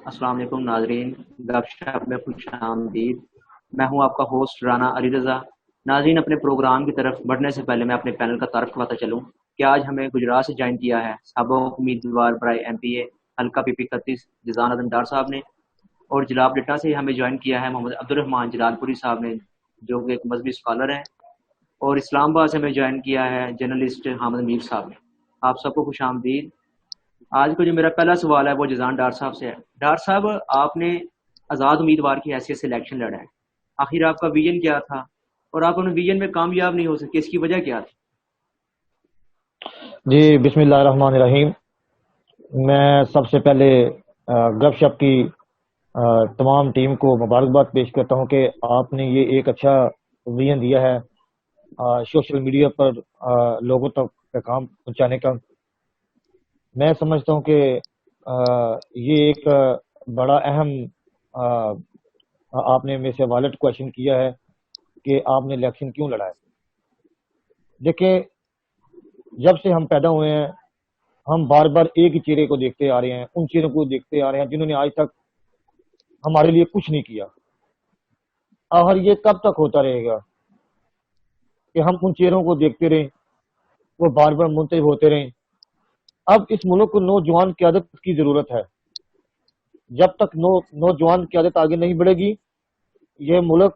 السلام علیکم ناظرین، گپ شپ میں خوش آمدید۔ میں ہوں آپ کا ہوسٹ رانا علی رضا۔ ناظرین، اپنے پروگرام کی طرف بڑھنے سے پہلے میں اپنے پینل کا تعارف کرواتا چلوں کہ آج ہمیں گجرات سے جوائن کیا ہے سابق امیدوار برائے ایم پی اے حلقہ پی پی 31 جزان ادم ڈار صاحب نے، اور جلاب ڈٹا سے ہمیں جوائن کیا ہے محمد عبدالرحمان جلال پوری صاحب نے، جو کہ ایک مذہبی اسکالر ہیں، اور اسلام آباد سے ہمیں جوائن کیا ہے جرنلسٹ حامد میر صاحب نے۔ آپ سب کو خوش آمدید۔ آج کو جو میرا پہلا سوال ہے وہ جزان ڈار صاحب سے ہے۔ ڈار صاحب، آپ نے آزاد امیدوار کی حیثیت سے الیکشن لڑا ہے، آخر آپ کا ویژن کیا تھا اور آپ ان ویژن میں کامیاب نہیں ہو سکے، اس کی وجہ کیا تھی؟ جی بسم اللہ الرحمن الرحیم۔ میں سب سے پہلے گپ شپ کی تمام ٹیم کو مبارکباد پیش کرتا ہوں کہ آپ نے یہ ایک اچھا ویژن دیا ہے سوشل میڈیا پر لوگوں تک پیغام پہنچانے کا۔ میں سمجھتا ہوں کہ یہ ایک بڑا اہم آپ نے میرے سے والڈ کویشچن کیا ہے کہ آپ نے الیکشن کیوں لڑا ہے۔ دیکھیں، جب سے ہم پیدا ہوئے ہیں ہم بار بار ایک ہی چہرے کو دیکھتے آ رہے ہیں، ان چہروں کو دیکھتے آ رہے ہیں جنہوں نے آج تک ہمارے لیے کچھ نہیں کیا۔ آخر یہ کب تک ہوتا رہے گا کہ ہم ان چہروں کو دیکھتے رہیں، وہ بار بار منتخب ہوتے رہیں؟ اب اس ملک کو نوجوان قیادت کی ضرورت ہے۔ جب تک نوجوان قیادت آگے نہیں بڑھے گی یہ ملک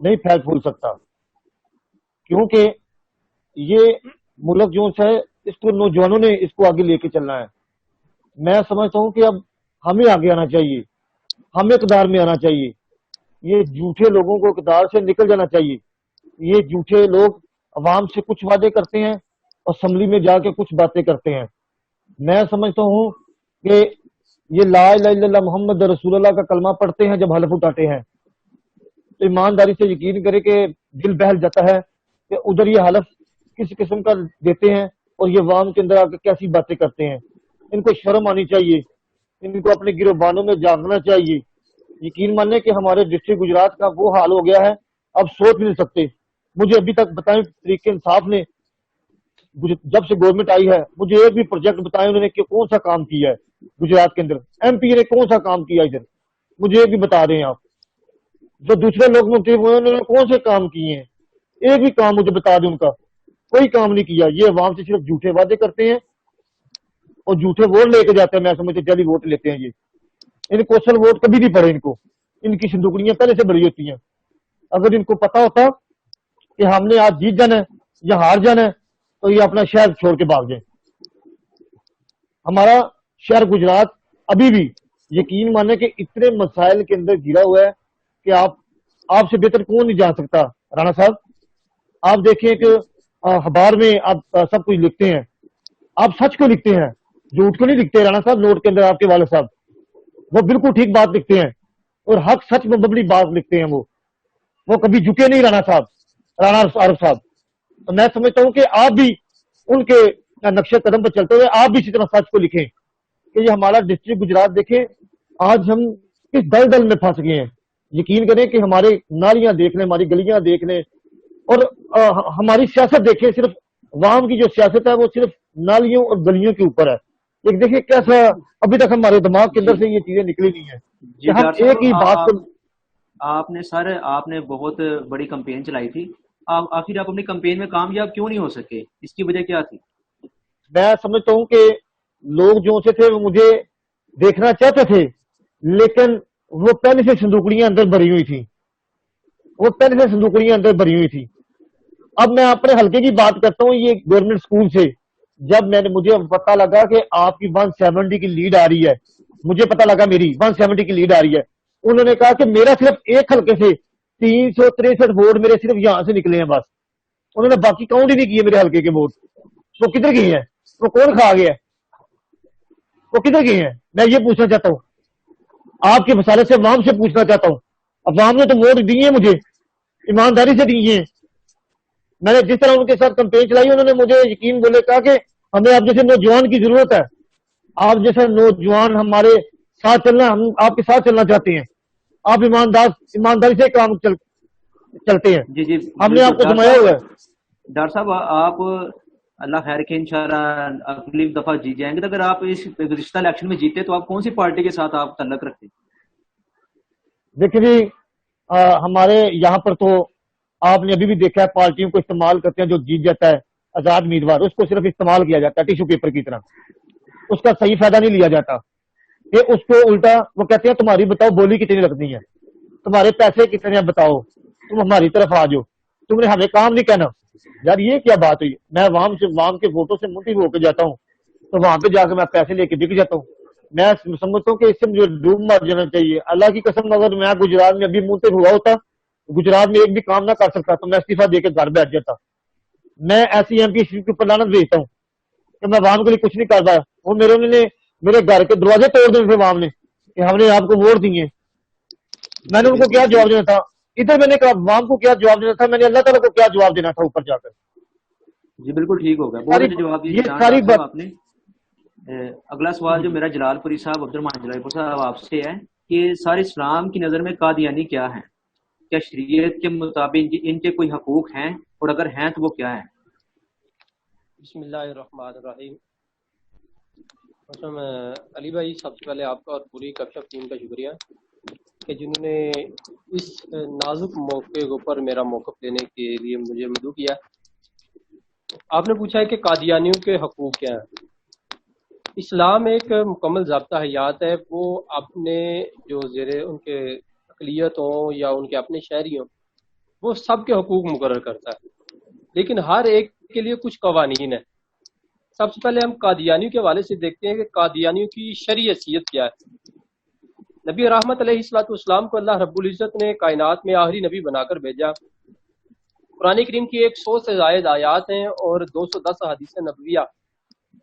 نہیں پھیل پھول سکتا، کیونکہ یہ ملک جو ہے اس کو نوجوانوں نے اس کو آگے لے کے چلنا ہے۔ میں سمجھتا ہوں کہ اب ہمیں آگے آنا چاہیے، ہمیں اقتدار میں آنا چاہیے۔ یہ جھوٹے لوگوں کو اقتدار سے نکل جانا چاہیے۔ یہ جھوٹے لوگ عوام سے کچھ وعدے کرتے ہیں اور اسمبلی میں جا کے کچھ باتیں کرتے ہیں۔ میں سمجھتا ہوں کہ یہ لا الہ الا اللہ محمد رسول اللہ کا کلمہ پڑھتے ہیں جب حلف اٹھاتے ہیں تو ایمانداری سے یقین کرے کہ دل بہل جاتا ہے کہ ادھر یہ حلف کس قسم کا دیتے ہیں اور یہ عوام کے اندر آ کے کیسی باتیں کرتے ہیں۔ ان کو شرم آنی چاہیے، ان کو اپنے گروبانوں میں جاگنا چاہیے۔ یقین مانیں کہ ہمارے ڈسٹرکٹ گجرات کا وہ حال ہو گیا ہے اب سوچ بھی نہیں سکتے۔ مجھے ابھی تک بتائیں طریقے انصاف نے جب سے گورنمنٹ آئی ہے مجھے ایک بھی پروجیکٹ بتائیں انہوں نے کہ کون سا کام کیا ہے گجرات کے اندر، ایم پی نے کون سا کام کیا ادھر، مجھے ایک بھی بتا دیں آپ۔ جو دوسرے لوگ منتخب ہوئے انہوں نے کون سے کام کیے ہیں، ایک بھی کام مجھے بتا دیں ان کا، کوئی کام نہیں کیا۔ یہ عوام سے صرف جھوٹے وعدے کرتے ہیں اور جھوٹے ووٹ لے کے جاتے ہیں۔ میں سمجھتے جلدی ووٹ لیتے ہیں یہ، ان کو اصل ووٹ کبھی نہیں پڑے، ان کو ان کی صندوقڑیاں پہلے سے بڑی ہوتی ہیں۔ اگر ان کو پتا ہوتا کہ ہم نے آج جیت جانا ہے یا ہار جانا ہے تو یہ اپنا شہر چھوڑ کے بھاگ جائیں۔ ہمارا شہر گجرات ابھی بھی یقین مانے کہ اتنے مسائل کے اندر گھرا ہوا ہے کہ آپ سے بہتر کون نہیں جان سکتا رانا صاحب۔ آپ دیکھیں کہ اخبار میں آپ سب کچھ لکھتے ہیں، آپ سچ کو لکھتے ہیں، جھوٹ کو نہیں لکھتے رانا صاحب۔ نوٹ کے اندر آپ کے والد صاحب وہ بالکل ٹھیک بات لکھتے ہیں اور حق سچ میں ببلی بات لکھتے ہیں، وہ کبھی جھکے نہیں رانا صاحب، رانا عارف صاحب۔ تو میں سمجھتا ہوں کہ آپ بھی ان کے نقش قدم پر چلتے ہوئے آپ بھی اسی طرح سچ کو لکھیں کہ یہ ہمارا ڈسٹرکٹ گجرات دیکھیں آج ہم کس دلدل میں پھنس گئے ہیں۔ یقین کریں کہ ہمارے نالیاں دیکھ لیں، ہماری گلیاں دیکھ لیں اور ہماری سیاست دیکھیں، صرف عوام کی جو سیاست ہے وہ صرف نالیوں اور گلیوں کے اوپر ہے۔ لیکن دیکھیں کیسا ابھی تک ہمارے دماغ کے اندر سے یہ چیزیں نکلی نہیں ہیں کہ ہم ایک ہی بات کو۔ آپ نے بہت بڑی کمپین چلائی تھی، آخر آپ اپنی کمپین میں کامیاب کیوں نہیں ہو سکے، اس کی وجہ کیا تھی؟ میں سمجھتا ہوں کہ لوگ جو سے تھے وہ مجھے دیکھنا چاہتے تھے لیکن وہ پہلے سے صندوقڑیاں اندر بھری ہوئی تھی، وہ پہلے سے صندوقڑیاں اندر بھری ہوئی تھی۔ اب میں اپنے حلقے کی بات کرتا ہوں، یہ گورنمنٹ اسکول سے جب مجھے پتا لگا کہ آپ کی 170 کی لیڈ آ رہی ہے، مجھے پتا لگا میری 170 کی لیڈ آ رہی ہے، انہوں نے کہا کہ میرا صرف ایک حلقے سے 363 ووٹ میرے صرف یہاں سے نکلے ہیں بس، انہوں نے باقی کاؤنٹ ہی نہیں کیے میرے حلقے کے ووٹ۔ وہ کدھر گئے ہیں، وہ کون کھا گیا ہے، وہ کدھر گئے ہیں؟ میں یہ پوچھنا چاہتا ہوں، آپ کے وسالت سے عوام سے پوچھنا چاہتا ہوں۔ عوام نے تو ووٹ دیے مجھے، ایمانداری سے دیے ہیں۔ میں نے جس طرح ان کے ساتھ کمپین چلائی انہوں نے مجھے یقین بولے کہا کہ ہمیں آپ جیسے نوجوان کی ضرورت ہے، آپ جیسے نوجوان ہمارے ساتھ چلنا، ہم آپ کے ساتھ چلنا چاہتے ہیں، آپ ایمانداری سے کام چلتے ہیں۔ جی ہم نے آپ کو سمایا ہوا ہے۔ ڈاکٹر صاحب، آپ اللہ خیر کے انشاءاللہ اگلی دفعہ جیت جائیں گے. تو اگر آپ اس گزشتہ الیکشن میں جیتے تو آپ کون سی پارٹی کے ساتھ آپ تعلق رکھتے؟ دیکھیے جی، ہمارے یہاں پر تو آپ نے ابھی بھی دیکھا ہے پارٹیوں کو استعمال کرتے ہیں. جو جیت جاتا ہے آزاد امیدوار، اس کو صرف استعمال کیا جاتا ہے ٹیشو پیپر کی طرح. اس کا صحیح فائدہ نہیں لیا جاتا کہ اس کو الٹا وہ کہتے ہیں تمہاری بتاؤ بولی کتنی لگنی ہے، تمہارے پیسے کتنے ہیں بتاؤ، تم ہماری طرف آ جاؤ، تم نے ہمیں کام نہیں کہنا. یار یہ کیا بات ہوئی؟ میں عوام کے ووٹوں سے منتخب ہو کے جاتا ہوں تو وہاں پہ جا کے میں پیسے لے کے بک جاتا ہوں. میں سمجھتا ہوں کہ اس سے مجھے ڈوب مر جانا چاہیے. اللہ کی قسم اگر میں گجرات میں ابھی منتخب ہوا ہوتا، گجرات میں ایک بھی کام نہ کر سکتا تو میں استعفیٰ دے کے گھر بیٹھ جاتا. میں ایسی ایم پی کے اوپر لعنت بھیجتا ہوں کہ میں عوام کے لیے کچھ نہیں کر پایا. وہ میرے گھر کے دروازے توڑ دیے تھے عوام نے کہ ہم نے آپ کو ووٹ دیے. میں نے ان کو کیا جواب دینا تھا؟ ادھر میں نے کہا عوام کو کیا جواب دینا تھا، میں نے اللہ تعالیٰ کو کیا جواب دینا تھا اوپر جا کر. جی بالکل ٹھیک ہوگا، بہت اچھا جواب دیا یہ ساری بات. آپ نے. اگلا سوال جو میرا جلال پوری صاحب عبدالرحمان جلال پور صاحب آپ سے ہے کہ سارے اسلام کی نظر میں قادیانی کیا ہے؟ کیا شریعت کے مطابق ان کے کوئی حقوق ہیں، اور اگر ہیں تو وہ کیا ہیں؟ بسم اللہ الرحمن الرحیم. علی بھائی، سب سے پہلے آپ کا اور پوری کشف ٹیم کا شکریہ کہ جنہوں نے اس نازک موقع کے اوپر میرا موقف لینے کے لیے مجھے مدعو کیا. آپ نے پوچھا ہے کہ قادیانیوں کے حقوق کیا ہیں. اسلام ایک مکمل ضابطہ حیات ہے. وہ اپنے جو زیر ان کے اقلیت ہوں یا ان کے اپنے شہری ہوں، وہ سب کے حقوق مقرر کرتا ہے، لیکن ہر ایک کے لیے کچھ قوانین ہیں. سب سے پہلے ہم قادیانیوں کے حوالے سے دیکھتے ہیں کہ قادیانیوں کی شرعی حیثیت کیا ہے. نبی رحمت علیہ الصلوۃ والسلام کو اللہ رب العزت نے کائنات میں آخری نبی بنا کر بھیجا. قرآن کریم کی 100 سے زائد آیات ہیں اور 210 حدیث نبویہ.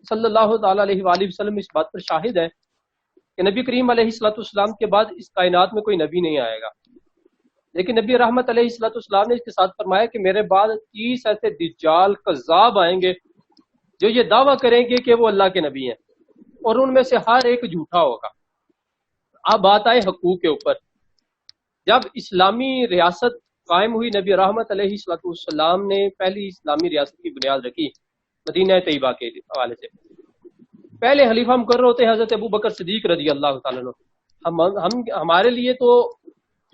صلی اللہ تعالیٰ علیہ وآلہ وسلم اس بات پر شاہد ہے کہ نبی کریم علیہ الصلوۃ والسلام کے بعد اس کائنات میں کوئی نبی نہیں آئے گا. لیکن نبی رحمت علیہ الصلوۃ والسلام نے اس کے ساتھ فرمایا کہ میرے بعد 30 ایسے دجال کذاب آئیں گے جو یہ دعویٰ کریں گے کہ وہ اللہ کے نبی ہیں، اور ان میں سے ہر ایک جھوٹا ہوگا. اب بات آئے حقوق کے اوپر. جب اسلامی ریاست قائم ہوئی، نبی رحمت علیہ الصلوۃ والسلام نے پہلی اسلامی ریاست کی بنیاد رکھی مدینہ طیبہ کے حوالے سے. پہلے خلیفہ مقرر ہوتے ہیں حضرت ابوبکر صدیق رضی اللہ تعالیٰ عنہ. ہمارے لیے تو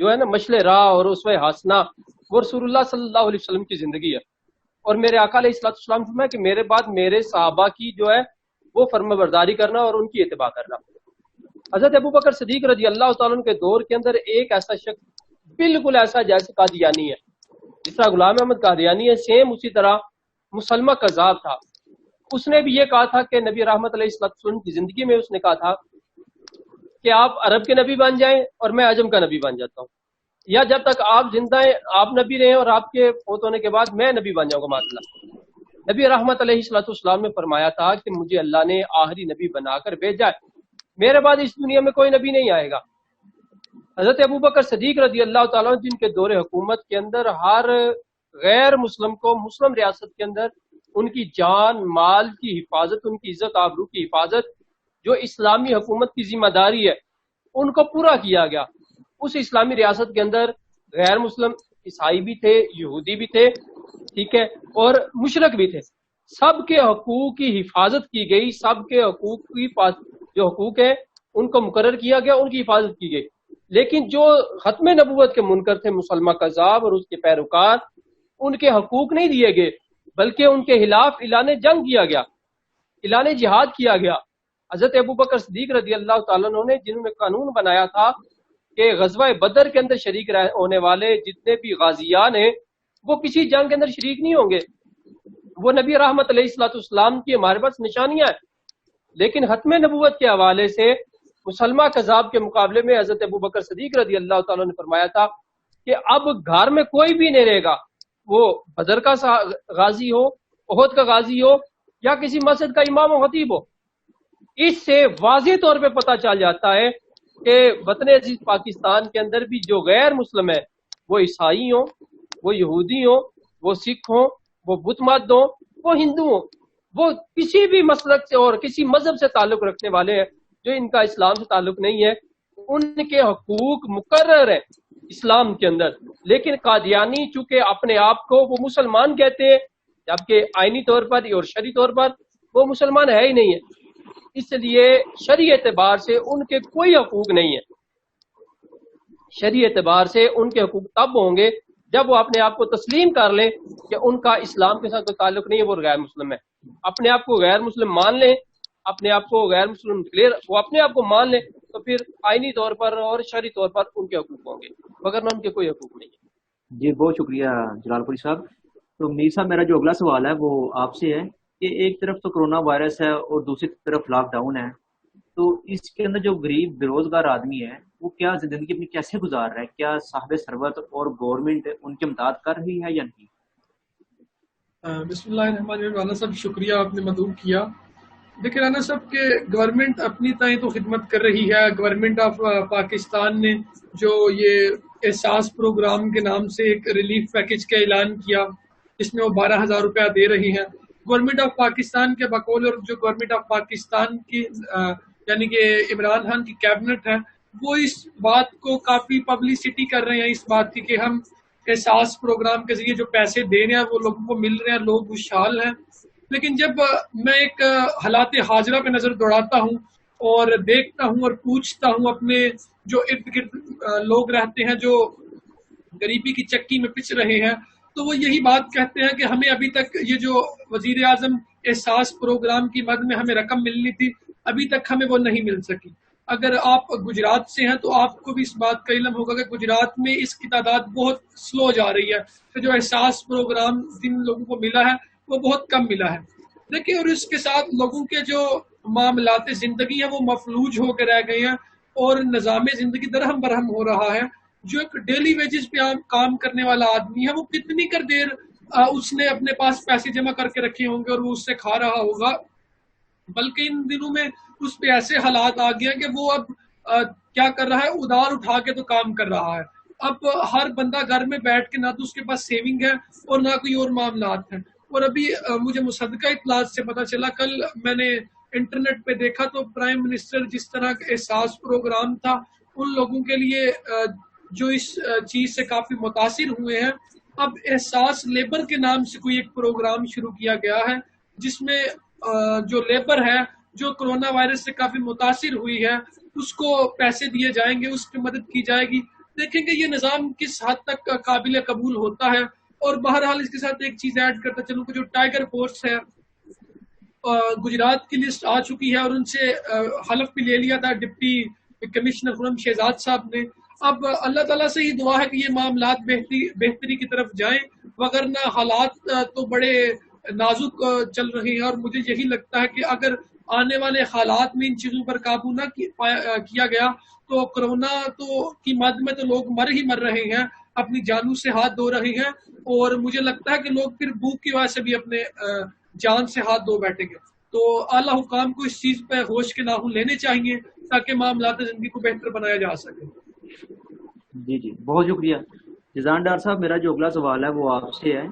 جو ہے نا مشل راہ اور اسوہ حسنہ وہ رسول اللہ صلی اللہ علیہ وسلم کی زندگی ہے. اور میرے آقا علیہ الصلوۃ والسلام فرمایا کہ میرے بعد میرے صحابہ کی جو ہے وہ فرما برداری کرنا اور ان کی اتباع کرنا. حضرت ابوبکر صدیق رضی اللہ تعالیٰ عنہ کے دور کے اندر ایک ایسا شخص بالکل ایسا جیسے قادیانی ہے، جس طرح غلام احمد قادیانی ہے، سیم اسی طرح مسلمہ کذاب تھا. اس نے بھی یہ کہا تھا کہ نبی رحمت علیہ الصلوۃ والسلام کی زندگی میں اس نے کہا تھا کہ آپ عرب کے نبی بن جائیں اور میں عجم کا نبی بن جاتا ہوں، یا جب تک آپ زندہ ہیں آپ نبی رہیں اور آپ کے فوت ہونے کے بعد میں نبی بن جاؤں گا معاذ اللہ. نبی رحمت علیہ الصلوۃ والسلام نے فرمایا تھا کہ مجھے اللہ نے آخری نبی بنا کر بھیجا ہے، میرے بعد اس دنیا میں کوئی نبی نہیں آئے گا. حضرت ابوبکر صدیق رضی اللہ تعالیٰ جن کے دور حکومت کے اندر ہر غیر مسلم کو مسلم ریاست کے اندر ان کی جان مال کی حفاظت، ان کی عزت آبرو کی حفاظت جو اسلامی حکومت کی ذمہ داری ہے ان کو پورا کیا گیا. اس اسلامی ریاست کے اندر غیر مسلم عیسائی بھی تھے، یہودی بھی تھے، ٹھیک ہے، اور مشرک بھی تھے. سب کے حقوق کی حفاظت کی گئی، سب کے حقوق کی جو حقوق ہیں ان کو مقرر کیا گیا، ان کی حفاظت کی گئی. لیکن جو ختم نبوت کے منکر تھے مسلمہ کذاب اور اس کے پیروکار، ان کے حقوق نہیں دیے گئے، بلکہ ان کے خلاف اعلان جنگ کیا گیا، اعلان جہاد کیا گیا. حضرت ابوبکر صدیق رضی اللہ تعالیٰ عنہ نے جنہوں نے قانون بنایا تھا کہ غزوہ بدر کے اندر شریک ہونے والے جتنے بھی غازیان ہیں وہ کسی جنگ کے اندر شریک نہیں ہوں گے. وہ نبی رحمت علیہ الصلوۃ والسلام کی ہمارے پاس نشانیاں ہیں، لیکن ختم نبوت کے حوالے سے مسلمہ کذاب کے مقابلے میں حضرت ابوبکر صدیق رضی اللہ تعالیٰ نے فرمایا تھا کہ اب گھر میں کوئی بھی نہیں رہے گا، وہ بدر کا غازی ہو، احد کا غازی ہو، یا کسی مسجد کا امام و خطیب ہو. اس سے واضح طور پہ پتہ چل جاتا ہے کہ وطن عزیز پاکستان کے اندر بھی جو غیر مسلم ہے، وہ عیسائی ہوں، وہ یہودی ہوں، وہ سکھ ہوں، وہ بت مت ہوں، وہ ہندو ہوں، وہ کسی بھی مسلک سے اور کسی مذہب سے تعلق رکھنے والے ہیں جو ان کا اسلام سے تعلق نہیں ہے، ان کے حقوق مقرر ہیں اسلام کے اندر. لیکن قادیانی چونکہ اپنے آپ کو وہ مسلمان کہتے ہیں، جبکہ آئینی طور پر اور شرعی طور پر وہ مسلمان ہے ہی نہیں ہے. اس لیے شرعی اعتبار سے ان کے کوئی حقوق نہیں ہے. شرعی اعتبار سے ان کے حقوق تب ہوں گے جب وہ اپنے آپ کو تسلیم کر لیں کہ ان کا اسلام کے ساتھ کوئی تعلق نہیں ہے, وہ غیر مسلم ہے. اپنے آپ کو غیر مسلم مان لیں, اپنے آپ کو غیر مسلم کلیئر وہ اپنے آپ کو مان لیں, تو پھر آئینی طور پر اور شرعی طور پر ان کے حقوق ہوں گے, وگرنہ ان کے کوئی حقوق نہیں ہے. جی بہت شکریہ جلال پوری صاحب. تو میر صاحب میرا جو اگلا سوال ہے وہ آپ سے ہے کہ ایک طرف تو کرونا وائرس ہے اور دوسری طرف لاک ڈاؤن ہے, تو اس کے اندر جو غریب بے روزگار آدمی ہے وہ کیا زندگی اپنی کیسے گزار رہا ہے؟ کیا صاحب ثروت اور گورنمنٹ ان کی امداد کر رہی ہے یا نہیں؟ بسم اللہ الرحمن الرحیم. رانا صاحب شکریہ, آپ نے مدعو کیا. دیکھیں رانا صاحب کہ گورنمنٹ اپنی تائیں تو خدمت کر رہی ہے. گورنمنٹ آف پاکستان نے جو یہ احساس پروگرام کے نام سے ایک ریلیف پیکج کا اعلان کیا, جس میں وہ 12,000 روپیہ دے رہی ہیں. گورنمنٹ آف پاکستان کے بقول اور جو گورنمنٹ آف پاکستان کی یعنی کہ عمران خان کی کیبنٹ ہے, وہ اس بات کو کافی پبلسٹی کر رہے ہیں اس بات کی کہ ہم احساس پروگرام کے ذریعے جو پیسے دے رہے ہیں وہ لوگوں کو مل رہے ہیں, لوگ خوشحال ہیں. لیکن جب میں ایک حالات حاضرہ پہ نظر دوڑاتا ہوں اور دیکھتا ہوں اور پوچھتا ہوں اپنے جو ارد گرد لوگ رہتے ہیں جو غریبی کی چکی میں پچ رہے ہیں, تو وہ یہی بات کہتے ہیں کہ ہمیں ابھی تک یہ جو وزیر اعظم احساس پروگرام کی مد میں ہمیں رقم ملنی تھی, ابھی تک ہمیں وہ نہیں مل سکی. اگر آپ گجرات سے ہیں تو آپ کو بھی اس بات کا علم ہوگا کہ گجرات میں اس کی تعداد بہت سلو جا رہی ہے, کہ جو احساس پروگرام جن لوگوں کو ملا ہے وہ بہت کم ملا ہے. دیکھیں, اور اس کے ساتھ لوگوں کے جو معاملات زندگی ہیں وہ مفلوج ہو کے رہ گئے ہیں اور نظام زندگی درہم برہم ہو رہا ہے. جو ایک ڈیلی ویجز پہ کام کرنے والا آدمی ہے وہ کتنی کر دیر اس نے اپنے پاس پیسے جمع کر کے رکھے ہوں گے اور وہ اس سے کھا رہا ہوگا, بلکہ ان دنوں میں اس پہ ایسے حالات آ گئے کہ وہ اب کیا کر رہا ہے, ادھار اٹھا کے تو کام کر رہا ہے. اب ہر بندہ گھر میں بیٹھ کے نہ تو اس کے پاس سیونگ ہے اور نہ کوئی اور معاملات ہیں. اور ابھی مجھے مصدقہ اطلاعات سے پتا چلا, کل میں نے انٹرنیٹ پہ دیکھا تو پرائم منسٹر جس طرح کا احساس پروگرام تھا ان لوگوں کے لیے جو اس چیز سے کافی متاثر ہوئے ہیں, اب احساس لیبر کے نام سے کوئی ایک پروگرام شروع کیا گیا ہے جس میں جو لیبر ہے جو کرونا وائرس سے کافی متاثر ہوئی ہے اس کو پیسے دیے جائیں گے, اس کی مدد کی جائے گی. دیکھیں گے یہ نظام کس حد تک قابل قبول ہوتا ہے. اور بہرحال اس کے ساتھ ایک چیز ایڈ کرتا چلوں کہ جو ٹائیگر فورس ہے گجرات کی لسٹ آ چکی ہے اور ان سے حلف بھی لے لیا تھا ڈپٹی کمشنر خرم شہزاد صاحب نے. اب اللہ تعالیٰ سے ہی دعا ہے کہ یہ معاملات بہتری کی طرف جائیں, وگرنہ حالات تو بڑے نازک چل رہے ہیں. اور مجھے یہی لگتا ہے کہ اگر آنے والے حالات میں ان چیزوں پر قابو نہ کیا گیا تو کرونا کی مد میں تو لوگ مر ہی مر رہے ہیں, اپنی جانوں سے ہاتھ دھو رہے ہیں, اور مجھے لگتا ہے کہ لوگ پھر بھوک کی وجہ سے بھی اپنے جان سے ہاتھ دھو بیٹھیں گے. تو اعلیٰ حکام کو اس چیز پہ ہوش کے ناخن لینے چاہیے تاکہ معاملات زندگی کو بہتر بنایا جا سکے. جی جی بہت شکریہ جزان ڈار صاحب. میرا جو اگلا سوال ہے وہ آپ سے ہے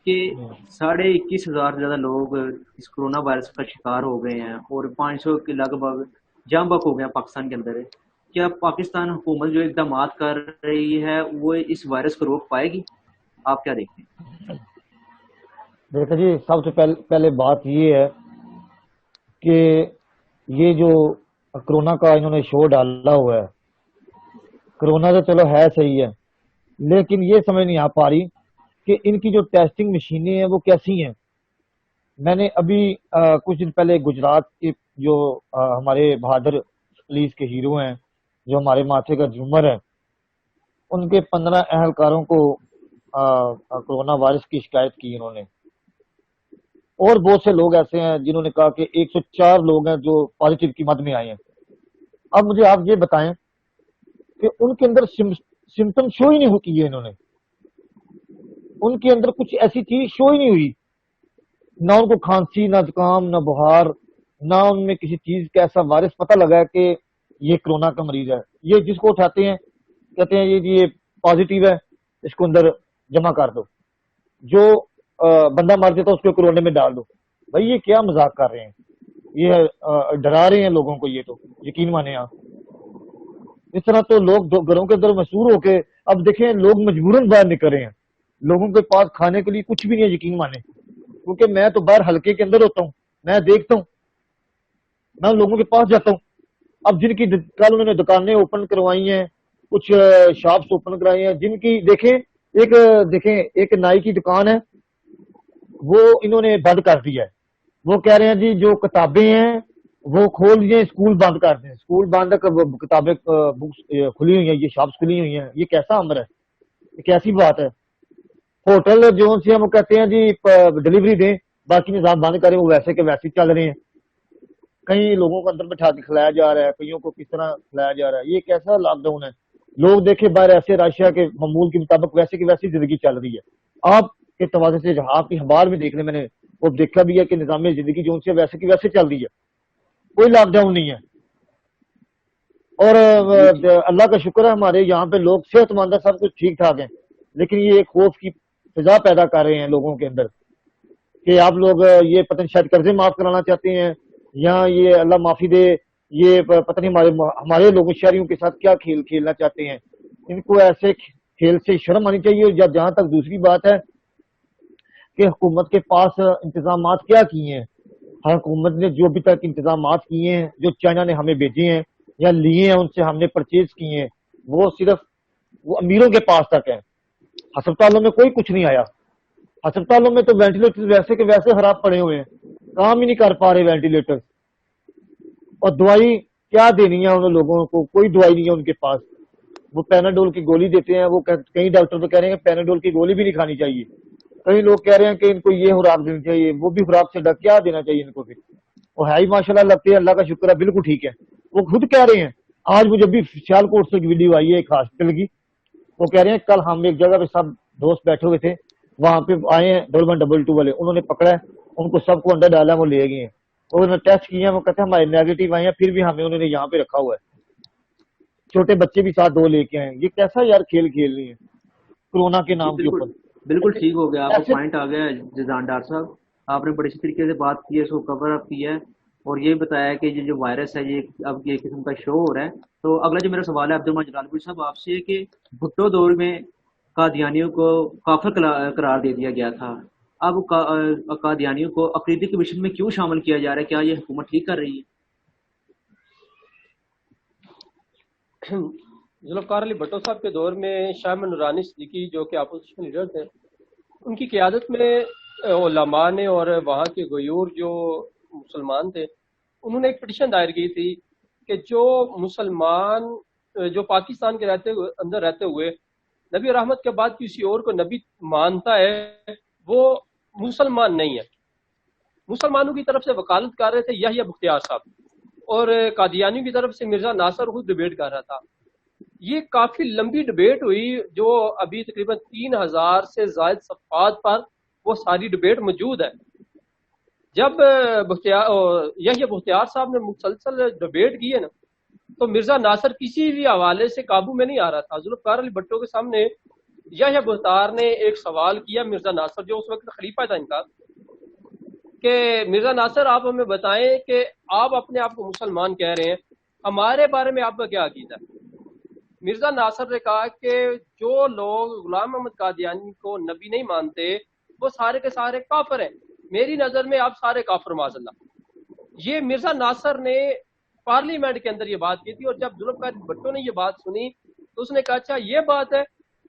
کہ 21,500 سے زیادہ لوگ اس کرونا وائرس کا شکار ہو گئے ہیں اور 500 کے لگ بھگ جام بک ہو گئے ہیں پاکستان کے اندر. کیا پاکستان حکومت جو اقدامات کر رہی ہے وہ اس وائرس کو روک پائے گی؟ آپ کیا دیکھتے ہیں؟ دیکھیں جی, سب سے پہلے بات یہ ہے کہ یہ جو کرونا کا انہوں نے شو ڈالا ہوا ہے, کرونا تو چلو ہے صحیح ہے, لیکن یہ سمجھ نہیں آ پا رہی کہ ان کی جو ٹیسٹنگ مشینیں ہیں وہ کیسی ہیں. میں نے ابھی کچھ دن پہلے گجرات کے جو ہمارے بہادر پولیس کے ہیرو ہیں, جو ہمارے ماتھے کا جھومر ہے, ان کے 15 اہلکاروں کو کرونا وائرس کی شکایت کی انہوں نے. اور بہت سے لوگ ایسے ہیں جنہوں نے کہا کہ 104 لوگ ہیں جو پازیٹیو کی مد میں آئے ہیں. اب مجھے آپ یہ بتائیں کہ ان کے اندر سمٹم شو ہی نہیں ہوتی ہے, انہوں نے ان کے اندر کچھ ایسی چیز شو ہی نہیں ہوئی, نہ ان کو کھانسی, نہ زکام, نہ بخار, نہ ان میں کسی چیز کا ایسا وائرس پتہ لگا ہے کہ یہ کرونا کا مریض ہے. یہ جس کو اٹھاتے ہیں کہتے ہیں یہ پازیٹیو ہے, اس کو اندر جمع کر دو, جو بندہ مر جاتا اس کو کرونے میں ڈال دو. بھائی یہ کیا مذاق کر رہے ہیں, یہ ڈرا رہے ہیں لوگوں کو. یہ تو یقین مانے آپ, اس طرح تو لوگ گھروں کے اندر مسحور ہو کے, اب دیکھیں لوگ مجبوراً باہر نکل رہے ہیں, لوگوں کے پاس کھانے کے لیے کچھ بھی نہیں ہے, یقین مانے. کیونکہ میں تو باہر حلقے کے اندر ہوتا ہوں، میں دیکھتا ہوں، میں لوگوں کے پاس جاتا ہوں. اب جن کی کل انہوں نے دکانیں اوپن کروائی ہیں، کچھ شاپس اوپن کرائی ہیں، جن کی دیکھیں ایک نائی کی دکان ہے، وہ انہوں نے بند کر دیا ہے. وہ کہہ رہے ہیں جی جو کتابیں ہیں وہ کھول دیے، اسکول بند کر دیں. اسکول بند کتابیں بکس کھلی ہوئی ہیں، یہ شاپس کھلی ہوئی ہیں. یہ کیسا امر ہے؟ یہ کیسی بات ہے؟ ہوٹل جو سے ہم کہتے ہیں جی ڈلیوری دیں، باقی نظام بند کریں، وہ ویسے کے ویسے چل رہے ہیں. کئی لوگوں کو اندر بٹھا کے کھلایا جا رہا ہے، کئیوں کو کس طرح کھلایا جا رہا ہے. یہ کیسا لاک ڈاؤن ہے؟ لوگ دیکھے باہر ایسے رش ہے کہ معمول کے مطابق ویسے کی ویسی زندگی چل رہی ہے. آپ کے توازن سے آپ کی اخبار میں دیکھ لیں، میں نے وہ دیکھا بھی ہے کہ نظام زندگی جو ان سے ویسے کی ویسے چل رہی ہے، کوئی لاک ڈاؤن نہیں ہے. اور اللہ کا شکر ہے ہمارے یہاں پہ لوگ صحت مند ہے، سب کچھ ٹھیک ٹھاک ہے، لیکن یہ ایک خوف کی فضا پیدا کر رہے ہیں لوگوں کے اندر کہ آپ لوگ یہ پتہ نہیں شاید قرضے معاف کرانا چاہتے ہیں، یا یہ اللہ معافی دے یہ پتہ نہیں ہمارے لوگوں شہریوں کے ساتھ کیا کھیل کھیلنا چاہتے ہیں. ان کو ایسے کھیل سے شرم آنی چاہیے. جہاں تک دوسری بات ہے کہ حکومت کے پاس انتظامات کیا کیے ہیں، حکومت نے جو بھی تک انتظامات کیے ہیں، جو چائنا نے ہمیں بھیجے ہیں یا لیے ہیں، ان سے ہم نے پرچیز کیے ہیں، وہ صرف وہ امیروں کے پاس تک ہیں. ہسپتالوں میں کوئی کچھ نہیں آیا. ہسپتالوں میں تو وینٹیلیٹر ویسے کے ویسے خراب پڑے ہوئے ہیں، کام ہی نہیں کر پا رہے وینٹیلیٹر. اور دوائی کیا دینی ہے ان لوگوں کو؟ کوئی دوائی نہیں ہے ان کے پاس. وہ پیناڈول کی گولی دیتے ہیں، وہ کئی ڈاکٹر تو کہہ رہے ہیں کہ پیناڈول کی گولی بھی نہیں کھانی چاہیے. کئی لوگ کہہ رہے ہیں کہ ان کو یہ خوراک دینی چاہیے، وہ بھی خوراک سے ڈک کیا دینا چاہیے ان کو. پھر وہ ہے ہی ماشاءاللہ لگتے ہیں، اللہ کا شکر ہے بالکل ٹھیک ہے. وہ خود کہہ رہے ہیں. آج مجھے بھی سیال کوٹ سے ایک ویڈیو آئی ہے ایک ہاسپٹل کی، وہ کہہ رہے ہیں کل ہم ایک جگہ پہ سب دوست بیٹھے ہوئے تھے، وہاں پہ آئے ہیں 1122 والے، انہوں نے پکڑا ہے، ان کو سب کو انڈر ڈالا، وہ لے گئے ہیں. انہوں نے ٹیسٹ کیے ہیں، وہ کہتے ہیں ہمارے نیگیٹو آئے ہیں، پھر بھی ہمیں انہوں نے یہاں پہ رکھا ہوا ہے. چھوٹے بچے بھی ساتھ 2 لے کے آئے. یہ کیسا یار کھیل کھیل رہی ہے کورونا کے نام کے اوپر؟ بالکل ٹھیک ہو گیا، آپ کو پوائنٹ آ گیا جزان ڈار صاحب. آپ نے بڑے اچھی طریقے سے بات کی ہے، اس کو کور اپ کیا ہے اور یہ بتایا کہ یہ جو وائرس ہے یہ اب یہ قسم کا شو ہو رہا ہے. تو اگلا جو میرا سوال ہے عبدالرحمان جلال پور صاحب آپ سے کہ بھٹو دور میں قادیانیوں کو کافر قرار دے دیا گیا تھا، اب قادیانیوں کو عقیدے کے مشن میں کیوں شامل کیا جا رہا ہے؟ کیا یہ حکومت ٹھیک کر رہی ہے؟ ذوالفقار علی بھٹو صاحب کے دور میں شاہ نورانی صدیقی جو کہ اپوزیشن لیڈر تھے، ان کی قیادت میں علماء نے اور وہاں کے غیور جو مسلمان تھے انہوں نے ایک پٹیشن دائر کی تھی کہ جو مسلمان جو پاکستان کے اندر رہتے ہوئے نبی رحمت کے بعد کسی اور کو نبی مانتا ہے وہ مسلمان نہیں ہے. مسلمانوں کی طرف سے وکالت کر رہے تھے یحییٰ بختیار صاحب، اور قادیانیوں کی طرف سے مرزا ناصر خود ڈبیٹ کر رہا تھا. یہ کافی لمبی ڈبیٹ ہوئی جو ابھی تقریباً 3000 سے زائد صفحات پر وہ ساری ڈبیٹ موجود ہے. جب یحییٰ بختیار صاحب نے مسلسل ڈبیٹ کی ہے نا تو مرزا ناصر کسی بھی حوالے سے قابو میں نہیں آ رہا تھا. ذوالفقار علی بھٹو کے سامنے یحییٰ بختیار نے ایک سوال کیا مرزا ناصر جو اس وقت خلیفہ تھا ان کا، کہ مرزا ناصر آپ ہمیں بتائیں کہ آپ اپنے آپ کو مسلمان کہہ رہے ہیں، ہمارے بارے میں آپ کا کیا عقیدہ ہے؟ مرزا ناصر نے کہا کہ جو لوگ غلام محمد قادیانی کو نبی نہیں مانتے وہ سارے کے سارے کافر ہیں، میری نظر میں آپ سارے کافر معاذ اللہ. یہ مرزا ناصر نے پارلیمنٹ کے اندر یہ بات کی تھی، اور جب ذوالفقار بھٹو نے یہ بات سنی تو اس نے کہا اچھا یہ بات ہے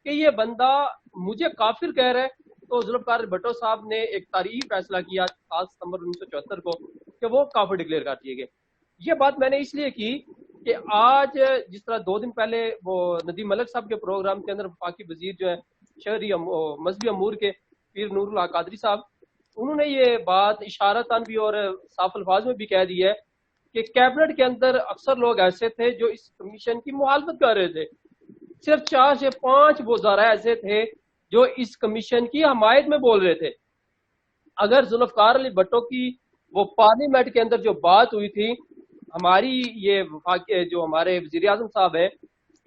کہ یہ بندہ مجھے کافر کہہ رہا ہے. تو ذوالفقار بھٹو صاحب نے ایک تاریخی فیصلہ کیا 7 ستمبر 1974 کو کہ وہ کافر ڈکلیئر کر دیے گئے. یہ بات میں نے اس لیے کی کہ آج جس طرح 2 دن پہلے وہ ندیم ملک صاحب کے پروگرام کے اندر وفاقی وزیر جو ہے شہری مذہبی امور کے پیر نور اللہ قادری صاحب، انہوں نے یہ بات اشارتاً بھی اور صاف الفاظ میں بھی کہہ دی ہے کہ کیبنٹ کے اندر اکثر لوگ ایسے تھے جو اس کمیشن کی مخالفت کر رہے تھے، صرف 4 سے 5 وزراء ایسے تھے جو اس کمیشن کی حمایت میں بول رہے تھے. اگر ذوالفقار علی بھٹو کی وہ پارلیمنٹ کے اندر جو بات ہوئی تھی، ہماری یہ جو ہمارے وزیر اعظم صاحب ہیں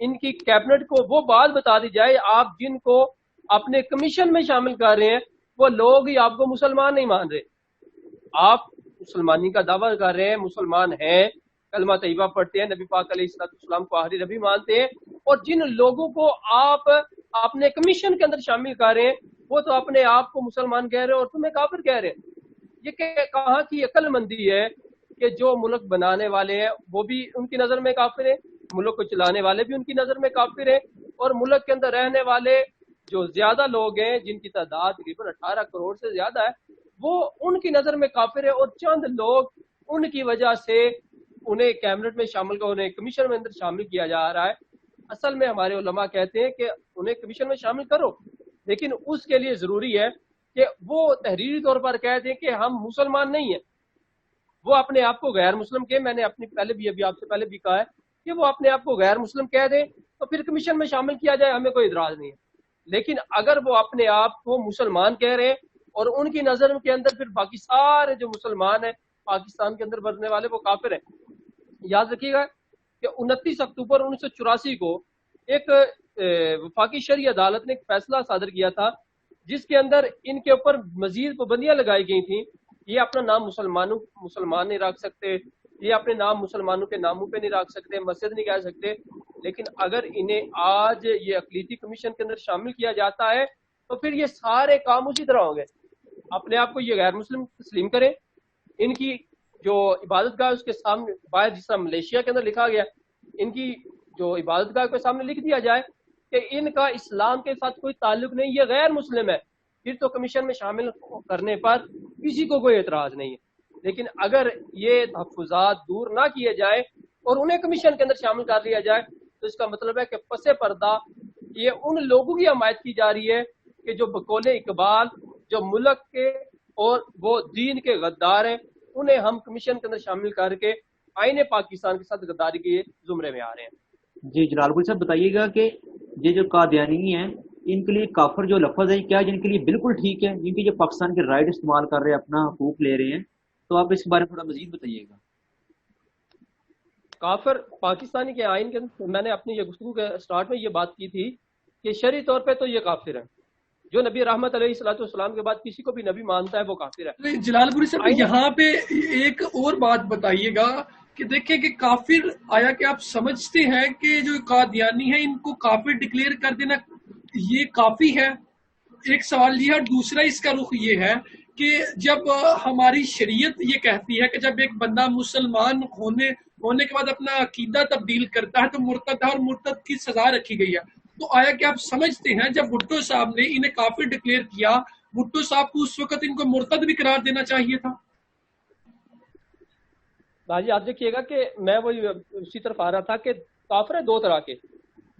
ان کی کیبنٹ کو وہ بات بتا دی جائے، آپ جن کو اپنے کمیشن میں شامل کر رہے ہیں وہ لوگ ہی آپ کو مسلمان نہیں مان رہے. آپ مسلمانی کا دعویٰ کر رہے ہیں، مسلمان ہیں، کلمہ طیبہ پڑھتے ہیں، نبی پاک علیہ السلام کو آخری نبی مانتے ہیں، اور جن لوگوں کو آپ اپنے کمیشن کے اندر شامل کر رہے ہیں وہ تو اپنے آپ کو مسلمان کہہ رہے ہیں اور تمہیں کافر کہہ رہے ہیں. یہ کہاں کی عقل مندی ہے کہ جو ملک بنانے والے ہیں وہ بھی ان کی نظر میں کافر ہیں, ملک کو چلانے والے بھی ان کی نظر میں کافر ہیں, اور ملک کے اندر رہنے والے جو زیادہ لوگ ہیں جن کی تعداد تقریباً 18 کروڑ سے زیادہ ہے وہ ان کی نظر میں کافر ہے, اور چند لوگ ان کی وجہ سے انہیں کیبنٹ میں شامل کر, انہیں کمیشن میں اندر شامل کیا جا رہا ہے. اصل میں ہمارے علماء کہتے ہیں کہ انہیں کمیشن میں شامل کرو, لیکن اس کے لیے ضروری ہے کہ وہ تحریری طور پر کہہ دیں کہ ہم مسلمان نہیں ہیں. وہ اپنے آپ کو غیر مسلم کہ میں نے اپنی پہلے بھی ابھی آپ سے پہلے بھی کہا ہے کہ وہ اپنے آپ کو غیر مسلم کہہ دیں تو پھر کمیشن میں شامل کیا جائے, ہمیں کوئی اعتراض نہیں ہے. لیکن اگر وہ اپنے آپ کو مسلمان کہہ رہے ہیں اور ان کی نظر کے اندر پھر باقی سارے جو مسلمان ہیں پاکستان کے اندر بسنے والے وہ کافر ہیں. یاد رکھیے گا کہ 29 اکتوبر 1984 کو ایک وفاقی شرعی عدالت نے ایک فیصلہ صادر کیا تھا جس کے اندر ان کے اوپر مزید پابندیاں لگائی گئی تھیں. یہ اپنا نام مسلمان نہیں رکھ سکتے, یہ اپنے نام مسلمانوں کے ناموں پہ نہیں رکھ سکتے, مسجد نہیں کہہ سکتے. لیکن اگر انہیں آج یہ اقلیتی کمیشن کے اندر شامل کیا جاتا ہے تو پھر یہ سارے کام اسی طرح ہوں گے. اپنے آپ کو یہ غیر مسلم تسلیم کریں, ان کی جو عبادت گاہ اس کے سامنے باہر جس طرح ملیشیا کے اندر لکھا گیا, ان کی جو عبادت گاہ کے سامنے لکھ دیا جائے کہ ان کا اسلام کے ساتھ کوئی تعلق نہیں, یہ غیر مسلم ہے, پھر تو کمیشن میں شامل کرنے پر کسی کو کوئی اعتراض نہیں ہے. لیکن اگر یہ تحفظات دور نہ کیے جائیں اور انہیں کمیشن کے اندر شامل کر لیا جائے تو اس کا مطلب ہے کہ پس پردہ یہ ان لوگوں کی حمایت کی جا رہی ہے کہ جو بقول اقبال جو ملک کے اور وہ دین کے غدار ہیں, انہیں ہم کمیشن کے اندر شامل کر کے آئین پاکستان کے ساتھ غداری کے زمرے میں آ رہے ہیں. جی جلال پور صاحب بتائیے گا کہ یہ جو قادیانی ہیں ان کے لیے کافر جو لفظ ہے کیا جن کے لیے بالکل ٹھیک ہے, جن کی جو پاکستان کے رائٹ استعمال کر رہے ہیں اپنا حقوق لے رہے ہیں, تو آپ اس کے بارے میں تھوڑا مزید بتائیے گا. کافر پاکستانی کے آئین کے اندر میں نے اپنی یہ گفتگو کے سٹارٹ میں یہ بات کی تھی کہ شرعی طور پہ تو یہ کافر ہے, جو نبی رحمت علیہ الصلوۃ والسلام کے بعد کسی کو بھی نبی مانتا ہے وہ کافر ہے. جلال پوری صاحب یہاں پہ ایک اور بات بتائیے گا کہ دیکھیں کہ کافر آیا کہ آپ سمجھتے ہیں کہ جو قادیانی ہیں ان کو کافر ڈکلیئر کر دینا یہ کافی ہے؟ ایک سوال یہ ہے. دوسرا اس کا رخ یہ ہے کہ جب ہماری شریعت یہ کہتی ہے کہ جب ایک بندہ مسلمان ہونے کے بعد اپنا عقیدہ تبدیل کرتا ہے تو مرتد ہے اور مرتد کی سزا رکھی گئی ہے, تو آیا کہ آپ سمجھتے ہیں جب بھٹو صاحب نے انہیں کافر ڈکلیئر کیا, بھٹو صاحب کو اس وقت ان کو مرتد بھی قرار دینا چاہیے تھا؟ باجی آپ دیکھیے گا کہ میں وہی اسی طرف آ رہا تھا کہ کافر ہے دو طرح کے.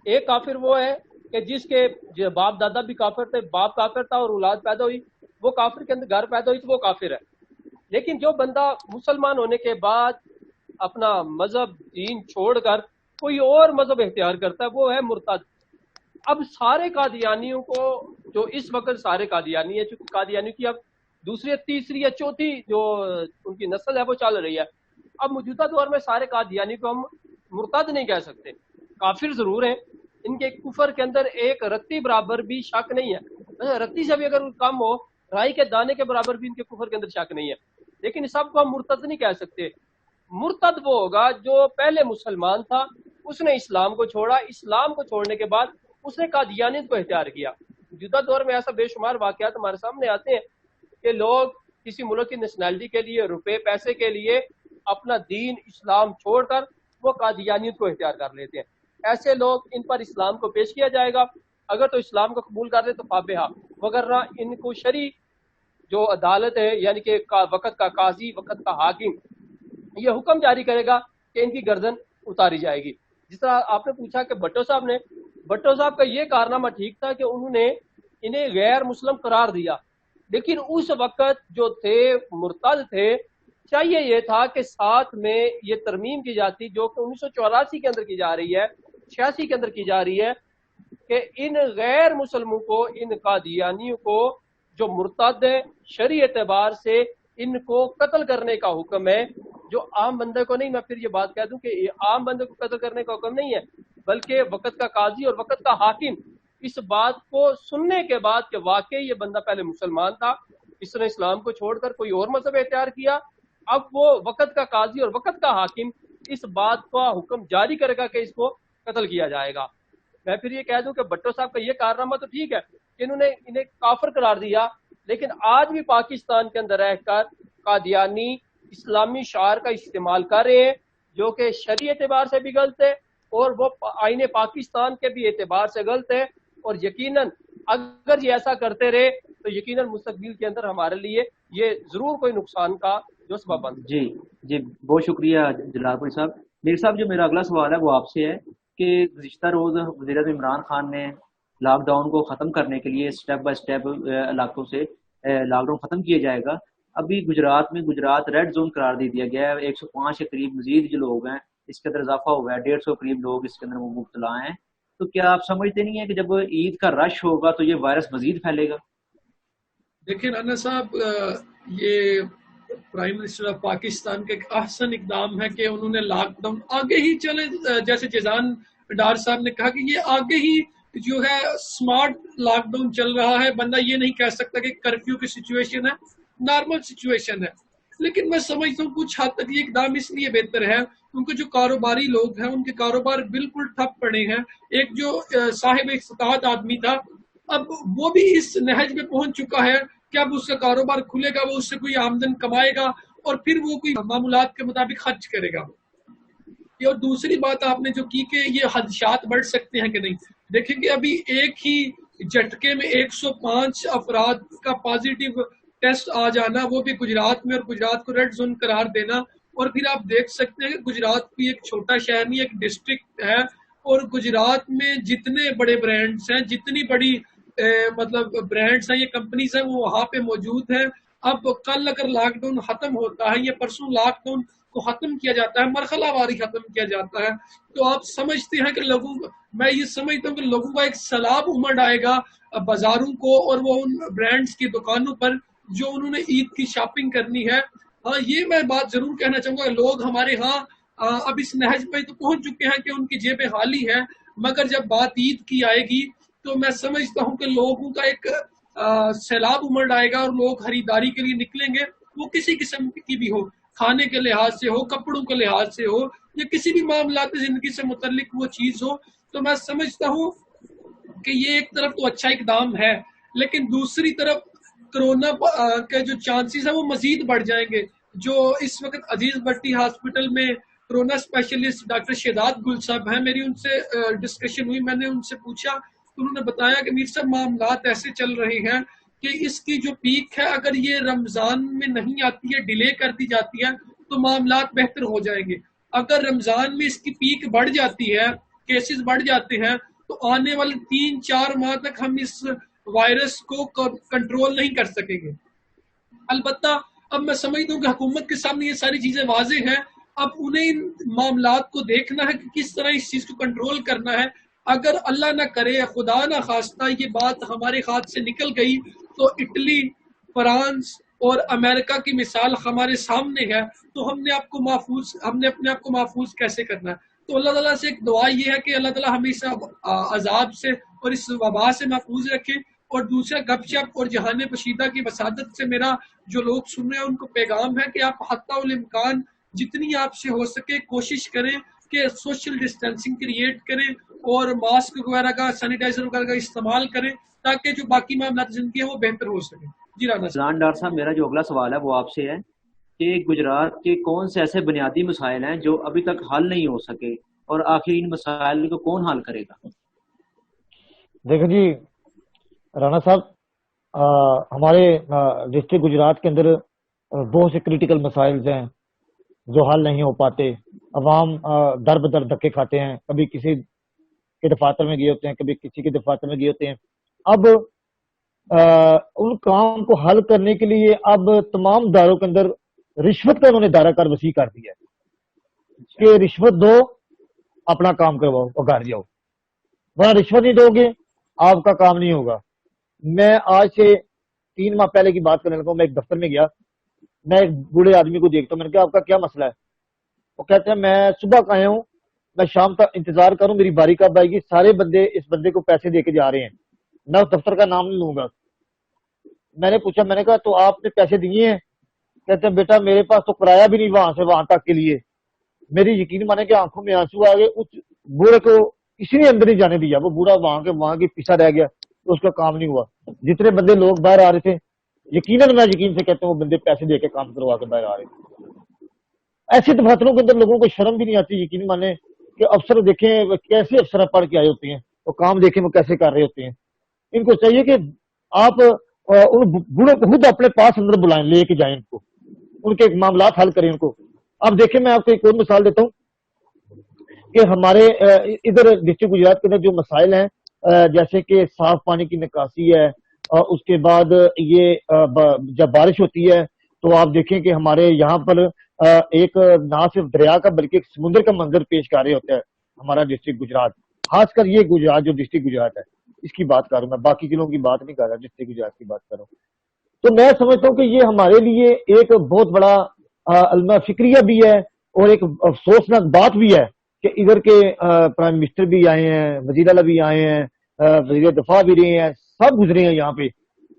ایک کافر وہ ہے کہ جس کے باپ دادا بھی کافر تھے, باپ کافر تھا اور اولاد پیدا ہوئی, وہ کافر کے اندر گھر پیدا ہوئی تو وہ کافر ہے. لیکن جو بندہ مسلمان ہونے کے بعد اپنا مذہب دین چھوڑ کر کوئی اور مذہب اختیار کرتا ہے وہ ہے مرتد. اب سارے قادیانیوں کو جو اس وقت سارے قادیانی ہیں, چونکہ قادیانیوں کی اب دوسری تیسری یا چوتھی جو ان کی نسل ہے وہ چل رہی ہے, اب موجودہ دور میں سارے قادیانی کو ہم مرتد نہیں کہہ سکتے, کافر ضرور ہیں. ان کے کفر کے اندر ایک رتی برابر بھی شک نہیں ہے, رتی سے بھی اگر کم ہو رائی کے دانے کے برابر بھی ان کے کفر کے اندر شک نہیں ہے. لیکن سب کو ہم مرتد نہیں کہہ سکتے. مرتد وہ ہوگا جو پہلے مسلمان تھا, اس نے اسلام کو چھوڑا, اسلام کو چھوڑنے کے بعد اس نے قادیانیت کو اختیار کیا. موجودہ دور میں ایسا بے شمار واقعات ہمارے سامنے آتے ہیں کہ لوگ کسی ملک کی نیشنلٹی کے لیے روپے پیسے کے لیے اپنا دین اسلام چھوڑ کر وہ قادیانیت کو اختیار کر لیتے ہیں. ایسے لوگ ان پر اسلام کو پیش کیا جائے گا, اگر تو اسلام کو قبول کر لے تو فابہا, وگرنہ ان کو شرعی جو عدالت ہے یعنی کہ وقت کا قاضی وقت کا حاکم یہ حکم جاری کرے گا کہ ان کی گردن اتاری جائے گی. جس طرح آپ نے پوچھا کہ بھٹو صاحب کا یہ کارنامہ ٹھیک تھا کہ انہوں نے انہیں غیر مسلم قرار دیا, لیکن اس وقت جو تھے مرتد تھے, چاہیے یہ تھا کہ ساتھ میں یہ ترمیم کی جاتی جو کہ 1984 کے اندر کی جا رہی ہے, 86 کے اندر کی جا رہی ہے, کہ ان غیر مسلموں کو, ان قادیانیوں کو جو مرتد ہیں شرعی اعتبار سے ان کو قتل کرنے کا حکم ہے. جو عام بندے کو نہیں, میں پھر یہ بات کہہ دوں کہ عام بندے کو قتل کرنے کا حکم نہیں ہے, بلکہ وقت کا قاضی اور وقت کا حاکم اس بات کو سننے کے بعد کہ واقعی یہ بندہ پہلے مسلمان تھا, اس نے اسلام کو چھوڑ کر کوئی اور مذہب اختیار کیا, اب وہ وقت کا قاضی اور وقت کا حاکم اس بات کا حکم جاری کرے گا کہ اس کو قتل کیا جائے گا. میں پھر یہ کہہ دوں کہ بھٹو صاحب کا یہ کارنامہ تو ٹھیک ہے کہ انہوں نے انہیں کافر قرار دیا، لیکن آج بھی پاکستان کے اندر رہ کر قادیانی اسلامی شعار کا استعمال کر رہے ہیں، جو کہ شرعی اعتبار سے بھی غلط ہے اور وہ آئین پاکستان کے بھی اعتبار سے غلط ہے، اور یقیناً اگر یہ ایسا کرتے رہے تو یقیناً مستقبل کے اندر ہمارے لیے یہ ضرور کوئی نقصان کا جو سبب بن سکتا ہے۔ جی بہت شکریہ جلال پوری صاحب۔ میر صاحب جو میرا اگلا سوال ہے وہ آپ سے ہے کہ گزشتہ روز وزیر اعظم عمران خان نے لاک ڈاؤن کو ختم کرنے کے لیے اسٹیپ بائی اسٹیپ علاقوں سے لاک ڈاؤن ختم کیا جائے گا۔ ابھی گجرات ریڈ زون قرار دے دیا گیا ہے، 105 کے قریب مزید جو لوگ ہیں اس کے اندر اضافہ ہوا ہے، 150 قریب لوگ اس کے اندر مبتلا ہیں۔ تو کیا آپ سمجھتے نہیں ہیں کہ جب عید کا رش ہوگا تو یہ وائرس مزید پھیلے گا؟ دیکھیں رانا صاحب، یہ پرائم منسٹر آف پاکستان کا ایک احسن اقدام ہے کہ انہوں نے لاک ڈاؤن آگے ہی چلے، جیسے جیزان ڈار صاحب نے کہا کہ یہ آگے ہی جو ہے سمارٹ لاک ڈاؤن چل رہا ہے۔ بندہ یہ نہیں کہہ سکتا کہ کرفیو کی سچویشن ہے، نارمل سچویشن ہے۔ لیکن میں سمجھتا ہوں کچھ حد تک یہ اقدام اس لیے بہتر ہے کیونکہ جو کاروباری لوگ ہیں ان کے کاروبار بالکل ٹھپ پڑے ہیں۔ ایک جو صاحب استطاعت آدمی تھا، اب وہ بھی اس نہج میں پہنچ چکا ہے کہ اب اس کا کاروبار کھلے گا، وہ اس سے کوئی آمدن کمائے گا اور پھر وہ کوئی معمولات کے مطابق خرچ کرے گا۔ اور دوسری بات آپ نے جو کی کہ یہ خدشات بڑھ سکتے ہیں کہ نہیں، دیکھیں کہ ابھی ایک ہی جھٹکے میں 105 افراد کا پازیٹیو ٹیسٹ آ جانا، وہ بھی گجرات میں، اور گجرات کو ریڈ زون قرار دینا، اور پھر آپ دیکھ سکتے ہیں کہ گجرات بھی ایک چھوٹا شہر نہیں، ایک ڈسٹرکٹ ہے، اور گجرات میں جتنے بڑے برانڈز ہیں، جتنی بڑی مطلب برانڈز ہیں، یہ کمپنیز ہیں، وہ وہاں پہ موجود ہیں۔ اب کل اگر لاک ڈاؤن ختم ہوتا ہے یا پرسوں لاک ڈاؤن کو ختم کیا جاتا ہے، مرحلہ واری ختم کیا جاتا ہے، تو آپ سمجھتے ہیں کہ میں یہ سمجھتا ہوں کہ لوگوں کا ایک سیلاب امڑ آئے گا بازاروں کو اور وہ ان برانڈز کی دکانوں پر جو انہوں نے عید کی شاپنگ کرنی ہے۔ ہاں، یہ میں بات ضرور کہنا چاہوں گا، لوگ ہمارے ہاں اب اس نہج پہ تو پہنچ چکے ہیں کہ ان کی جیبیں خالی ہیں، مگر جب بات عید کی آئے گی تو میں سمجھتا ہوں کہ لوگوں کا ایک سیلاب امڑ آئے گا اور لوگ خریداری کے لیے نکلیں گے، وہ کسی قسم کی بھی ہو، کھانے کے لحاظ سے ہو، کپڑوں کے لحاظ سے ہو، یا کسی بھی معاملات زندگی سے متعلق وہ چیز ہو۔ تو میں سمجھتا ہوں کہ یہ ایک طرف تو اچھا اقدام ہے، لیکن دوسری طرف کرونا کے جو چانسز ہیں وہ مزید بڑھ جائیں گے۔ جو اس وقت عزیز بٹی ہاسپٹل میں کرونا اسپیشلسٹ ڈاکٹر شہزاد گل صاحب ہیں، میری ان سے ڈسکشن ہوئی، میں نے ان سے پوچھا، انہوں نے بتایا کہ میر صاحب معاملات ایسے چل رہے ہیں کہ اس کی جو پیک ہے اگر یہ رمضان میں نہیں آتی ہے، ڈیلے کر دی جاتی ہے تو معاملات بہتر ہو جائیں گے۔ اگر رمضان میں اس کی پیک بڑھ جاتی ہے، کیسز بڑھ جاتے ہیں، تو آنے والے 3-4 ماہ تک ہم اس وائرس کو کنٹرول نہیں کر سکیں گے۔ البتہ اب میں سمجھتا ہوں کہ حکومت کے سامنے یہ ساری چیزیں واضح ہیں، اب انہیں ان معاملات کو دیکھنا ہے کہ کس طرح اس چیز کو کنٹرول کرنا ہے۔ اگر اللہ نہ کرے، خدا نہ خواستہ یہ بات ہمارے ہاتھ سے نکل گئی تو اٹلی، فرانس اور امریکہ کی مثال ہمارے سامنے ہے، تو ہم نے اپنے آپ کو محفوظ کیسے کرنا ہے؟ تو اللہ تعالیٰ سے ایک دعا یہ ہے کہ اللہ تعالیٰ ہمیں اس عذاب سے اور اس وبا سے محفوظ رکھے، اور دوسرا گپ شپ اور جہان پشیدہ کی وسادت سے میرا جو لوگ سن رہے ہیں ان کو پیغام ہے کہ آپ حتی الامکان جتنی آپ سے ہو سکے کوشش کریں کہ سوشل ڈسٹینسنگ کریٹ کریں اور ماسک وغیرہ کا، سینیٹائزر وغیرہ کا استعمال کریں تاکہ جو باقی معاملات زندگی ہیں وہ بہتر ہو سکیں۔ جی رانا جان ڈاکٹر صاحب، میرا جو اگلا سوال ہے وہ آپ سے ہے کہ گجرات کے کون سے ایسے بنیادی مسائل ہیں جو ابھی تک حل نہیں ہو سکے، اور آخر ان مسائل کو کون حل کرے گا؟ دیکھیں جی رانا صاحب، ہمارے ڈسٹرکٹ گجرات کے اندر بہت سے کریٹیکل مسائل ہیں جو حل نہیں ہو پاتے۔ عوام در بدر دھکے کھاتے ہیں، کبھی کسی کے دفاتر میں گئے ہوتے ہیں، کبھی کسی کے دفاتر میں گئے ہوتے ہیں۔ اب ان کام کو حل کرنے کے لیے اب تمام داروں کے اندر رشوت کا انہوں نے دائرہ کار وسیع کر دیا ہے کہ رشوت دو، اپنا کام کرواؤ اور گھر جاؤ، ورنہ رشوت نہیں دو گے آپ کا کام نہیں ہوگا۔ میں آج سے 3 ماہ پہلے کی بات کرنے لگا، میں ایک دفتر میں گیا، میں ایک بوڑھے آدمی کو دیکھتا ہوں، میں نے کہا آپ کا کیا مسئلہ ہے؟ وہ کہتے ہیں میں صبح کا آیا ہوں، میں شام تک انتظار کروں میری باری کب آئے گی، سارے بندے اس بندے کو پیسے دے کے جا رہے ہیں، میں اس دفتر کا نام نہیں لوں گا۔ میں نے پوچھا، میں نے کہا تو آپ نے پیسے دیے ہیں؟ کہتے ہیں بیٹا میرے پاس تو کرایہ بھی نہیں وہاں سے وہاں تک کے لیے۔ میری یقین مانے کہ آنکھوں میں آنسو آ گئے، اس بوڑھے کو کسی نے اندر نہیں جانے دیا، وہ بوڑھا وہاں کے پیچھا رہ گیا۔ تو اس کا کام نہیں ہوا. جتنے بندے لوگ باہر آ رہے تھے یقیناً میں یقین سے کہتا ہوں وہ بندے پیسے دے کے کام کروا کے باہر آ رہے تھے. ایسے دفاتروں کے اندر لوگوں کو شرم بھی نہیں آتی. یقین مانے کہ افسر دیکھیں کیسے افسر پڑھ کے آئے ہوتے ہیں, وہ کام دیکھیں وہ کیسے کر رہے ہوتے ہیں. ان کو چاہیے کہ آپ ان بوڑھوں کو خود اپنے پاس اندر بلائیں, لے کے جائیں ان کو, ان کے معاملات حل کریں ان کو. اب دیکھیں میں آپ کو ایک اور مثال دیتا ہوں کہ ہمارے ادھر ڈسٹرکٹ گجرات کے اندر جو مسائل ہیں جیسے کہ صاف پانی کی نکاسی ہے, اس کے بعد یہ جب بارش ہوتی ہے تو آپ دیکھیں کہ ہمارے یہاں پر ایک نہ صرف دریا کا بلکہ ایک سمندر کا منظر پیش کر رہے ہوتا ہے ہمارا ڈسٹرکٹ گجرات. خاص کر یہ گجرات جو ڈسٹرکٹ گجرات ہے اس کی بات کر رہا ہوں میں, باقی ضلعوں کی بات نہیں کر رہا, ڈسٹرکٹ گجرات کی بات کر رہا ہوں. تو میں سمجھتا ہوں کہ یہ ہمارے لیے ایک بہت بڑا علمہ فکریہ بھی ہے اور ایک افسوسناک بات بھی ہے کہ ادھر کے پرائم منسٹر بھی آئے ہیں, وزیر اعلیٰ بھی آئے ہیں, وزیر دفاع بھی رہے ہیں, سب گزرے ہیں یہاں پہ.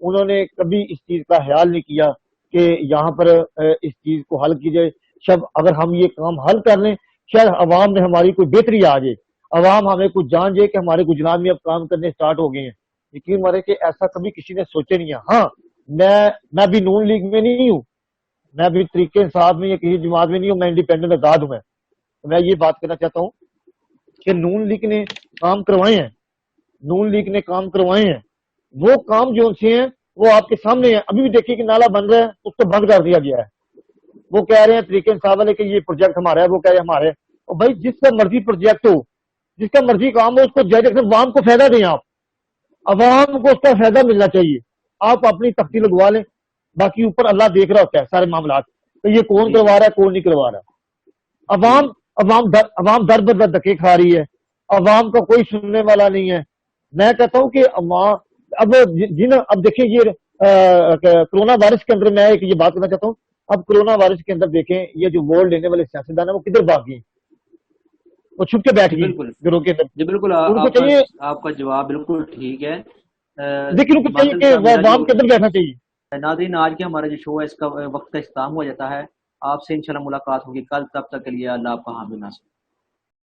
انہوں نے کبھی اس چیز کا خیال نہیں کیا کہ یہاں پر اس چیز کو حل کی جائے. شاید اگر ہم یہ کام حل کر لیں شاید عوام میں ہماری کوئی بہتری آ جائے, عوام ہمیں کچھ جان جائے کہ ہمارے گجرات میں اب کام کرنے سٹارٹ ہو گئے ہیں. یقین مارے کہ ایسا کبھی کسی نے سوچا نہیں ہے. ہاں میں بھی نون لیگ میں نہیں ہوں, میں بھی طریق انصاف میں یا کسی جماعت میں نہیں ہوں, میں انڈیپینڈنٹ آزاد ہوں. میں یہ بات کرنا چاہتا ہوں کہ نون لیگ نے کام کروائے ہیں, نون لیگ نے کام کروائے ہیں. وہ کام جو ان سے ہیں وہ آپ کے سامنے ہیں. ابھی بھی دیکھیے کہ نالا بن رہا ہے, اس کو بند کر دیا گیا ہے. وہ کہہ رہے ہیں طریق انصاف والے کہ یہ پروجیکٹ ہمارا ہے, وہ کہہ رہے ہیں ہمارے. اور بھائی جس کا مرضی پروجیکٹ ہو, جس کا مرضی کام ہو, اس کو جائے عوام کو فائدہ دیں. آپ عوام کو اس کا فائدہ ملنا چاہیے. آپ اپنی تختی لگوا لیں, باقی اوپر اللہ دیکھ رہا ہوتا ہے سارے معاملات کہ یہ کون کروا رہا ہے کون نہیں کروا رہا. عوام در بدر دھکے کھا رہی ہے, عوام کا کوئی سننے والا نہیں ہے. میں کہتا ہوں کہ اب دیکھیں یہ کرونا وائرس کے اندر میں ایک یہ بات کرنا چاہتا ہوں. اب کرونا وائرس کے اندر دیکھیں یہ جو ووٹ لینے والے سیاستدان ہیں وہ کدھر بھاگ گئے, وہ چھپ کے بیٹھ گئے گھروں کے اندر. جی بالکل, ان کو چاہیے, آپ کا جواب بالکل ٹھیک ہے, لیکن ان کو چاہیے کہ عوام کے اندر بیٹھنا چاہیے. ناظرین آج کے ہمارا جو شو ہے اس کا وقت کا اختتام ہو جاتا ہے. آپ سے انشاءاللہ ملاقات ہوگی کل, تب تک کے لیے اللہ آپ کا حامی ناصر.